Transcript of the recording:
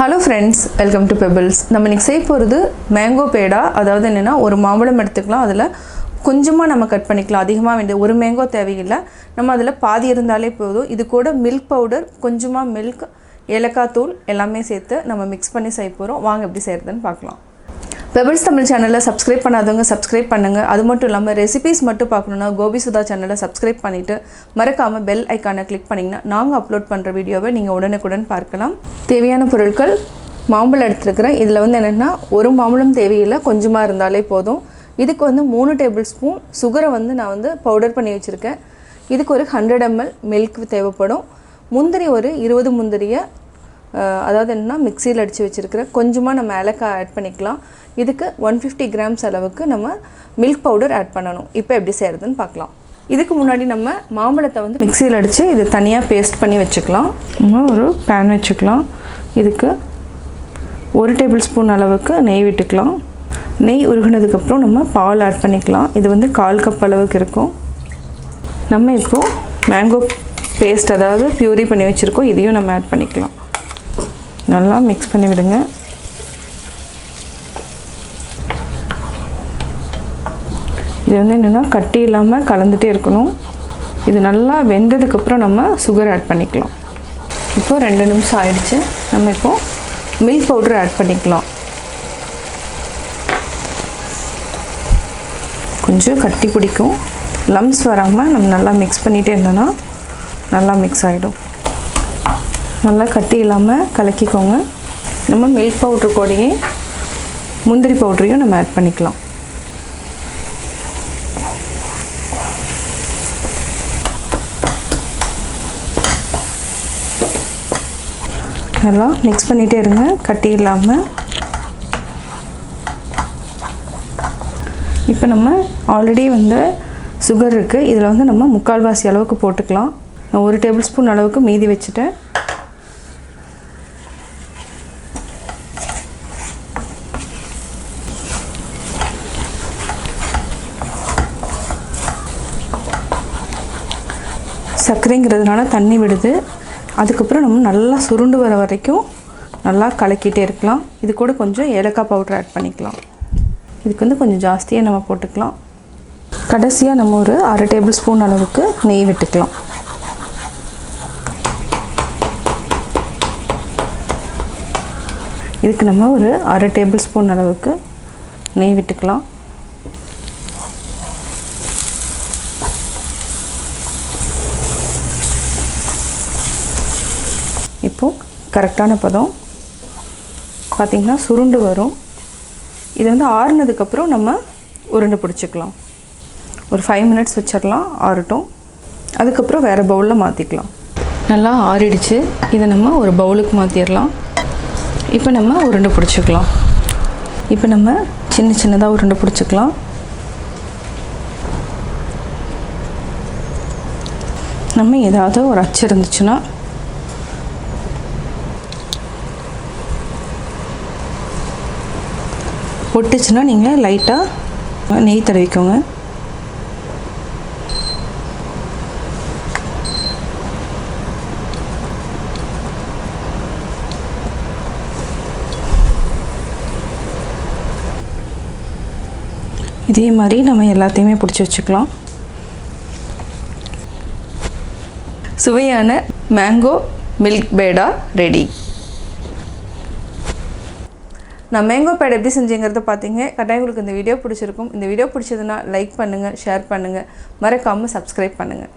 Hello friends, welcome to Pebbles. நம்ம இன்னைக்கு செய்ய போறது மேங்கோ பேடா. அதாவது என்னன்னா ஒரு மாம்பழம் எடுத்துக்கலாம். அதுல கொஞ்சமா நம்ம கட் பண்ணிக்கலாம். அதிகமா வேண்டிய ஒரு மேங்கோ தேவையில்லை. நம்ம அதுல பாதி இருந்தாலே போதும். இது கூட milk powder, கொஞ்சமா milk, ஏலக்காய் தூள் எல்லாமே சேர்த்து நம்ம mix பண்ணி செய்ய போறோம். வாங்க எப்படி செய்யறதுன்னு பார்க்கலாம். Pebbles Tamil channel subscribe பண்ணாதவங்க subscribe பண்ணுங்க. அது மட்டும் இல்லாம ரெசிபீஸ் மட்டும் பார்க்கணும்னா Gobi Sudha channel subscribe பண்ணிட்டு மறக்காம bell icon-ஐ click பண்ணீங்கன்னா நாங்க அப்லோட் பண்ற வீடியோவை நீங்க உடனுக்குடன் பார்க்கலாம். தேவையான பொருட்கள் மாம்பழம் எடுத்துக்கிறேன். இதுல வந்து என்னன்னா ஒரு மாம்பழம் தேவையில்லை, கொஞ்சமா இருந்தாலே போதும். இதுக்கு வந்து 3 டேபிள்ஸ்பூன் சுகரை வந்து நான் வந்து பவுடர் பண்ணி வச்சிருக்கேன். இதுக்கு ஒரு 100 ml மில்க் தேவைப்படும். முந்திரி ஒரு 20 முந்திரியை அதாவது என்னன்னா மிக்ஸியில் அடித்து வச்சுருக்கிறேன். கொஞ்சமாக நம்ம ஏலக்காய் ஆட் பண்ணிக்கலாம். இதுக்கு 150 கிராம்ஸ் அளவுக்கு நம்ம மில்க் பவுடர் ஆட் பண்ணணும். இப்போ எப்படி செய்கிறதுன்னு பார்க்கலாம். இதுக்கு முன்னாடி நம்ம மாம்பழத்தை வந்து மிக்ஸியில் அடித்து இது தனியாக பேஸ்ட் பண்ணி வச்சுக்கலாம். நம்ம ஒரு பேன் வச்சுக்கலாம். இதுக்கு 1 டேபிள் ஸ்பூன் அளவுக்கு நெய் விட்டுக்கலாம். நெய் உருகினதுக்கப்புறம் நம்ம பால் ஆட் பண்ணிக்கலாம். இது வந்து 1/4 கப் அளவுக்கு இருக்கும். நம்ம இப்போது மேங்கோ பேஸ்ட் அதாவது பியூரி பண்ணி வச்சுருக்கோம். இதையும் நம்ம ஆட் பண்ணிக்கலாம். நல்லா மிக்ஸ் பண்ணி விடுங்க. இது வந்து என்னென்னா கட்டி இல்லாமல் கலந்துகிட்டே இருக்கணும். இது நல்லா வெந்ததுக்கப்புறம் நம்ம சுகர் ஆட் பண்ணிக்கலாம். இப்போது 2 நிமிஷம் ஆயிடுச்சு. நம்ம இப்போது மில்க் பவுடர் ஆட் பண்ணிக்கலாம். கொஞ்சம் கட்டி பிடிக்கும். லம்ஸ் வராமல் நம்ம நல்லா மிக்ஸ் பண்ணிகிட்டே இருந்தோன்னா நல்லா மிக்ஸ் ஆகிடும். நல்லா கட்டி இல்லாமல் கலக்கிக்கோங்க. நம்ம மில்க் பவுட்ரு கூடயே முந்திரி பவுடரையும் நம்ம ஆட் பண்ணிக்கலாம். நல்லா மிக்ஸ் பண்ணிகிட்டே இருங்க, கட்டி இல்லாமல். இப்போ நம்ம ஆல்ரெடி வந்து சுகர் இருக்குது. இதில் வந்து நம்ம 3/4 அளவுக்கு போட்டுக்கலாம். நான் 1 டேபிள் ஸ்பூன் அளவுக்கு மீதி வச்சுட்டேன். சர்க்கரைங்கிறதுனால தண்ணி விடுது. அதுக்கப்புறம் நம்ம நல்லா சுருண்டு வர வரைக்கும் நல்லா கலக்கிட்டே இருக்கலாம். இது கூட கொஞ்சம் ஏலக்காய் பவுடர் ஆட் பண்ணிக்கலாம். இதுக்கு வந்து கொஞ்சம் ஜாஸ்தியாக நம்ம போட்டுக்கலாம். கடைசியாக நம்ம ஒரு 1/2 டேபிள் ஸ்பூன் அளவுக்கு நெய் விட்டுக்கலாம். இதுக்கு நம்ம ஒரு 1/2 டேபிள் ஸ்பூன் அளவுக்கு நெய் விட்டுக்கலாம். இப்போது கரெக்டான பதம் பார்த்திங்கன்னா சுருண்டு வரும். இது வந்து ஆறுனதுக்கப்புறம் நம்ம உருண்டை பிடிச்சிக்கலாம். ஒரு 5 மினிட்ஸ் வச்சிடலாம், ஆறட்டும். அதுக்கப்புறம் வேறு பவுலில் மாற்றிக்கலாம். நல்லா ஆறிடுச்சு. இதை நம்ம ஒரு பவுலுக்கு மாற்றிடலாம். இப்போ நம்ம உருண்டை பிடிச்சிக்கலாம். இப்போ நம்ம சின்ன சின்னதாக உருண்டை பிடிச்சிக்கலாம். நம்ம ஏதாவது ஒரு அச்சு இருந்துச்சுன்னா ஒட்டுச்சுன்னா நீங்கள் லைட்டாக நெய் தடவிக்கோங்க. இதே மாதிரி நம்ம எல்லாத்தையுமே பிடிச்சி வச்சுக்கலாம். சுவையான மேங்கோ மில்க் பேடா ரெடி. நான் மேங்கோ பேடா எப்படி செஞ்சேங்கிறத பார்த்தீங்க. கட்டாயம் உங்களுக்கு இந்த வீடியோ பிடிச்சிருக்கும். இந்த வீடியோ பிடிச்சதுன்னா லைக் பண்ணுங்கள், ஷேர் பண்ணுங்கள், மறக்காமல் சப்ஸ்கிரைப் பண்ணுங்கள்.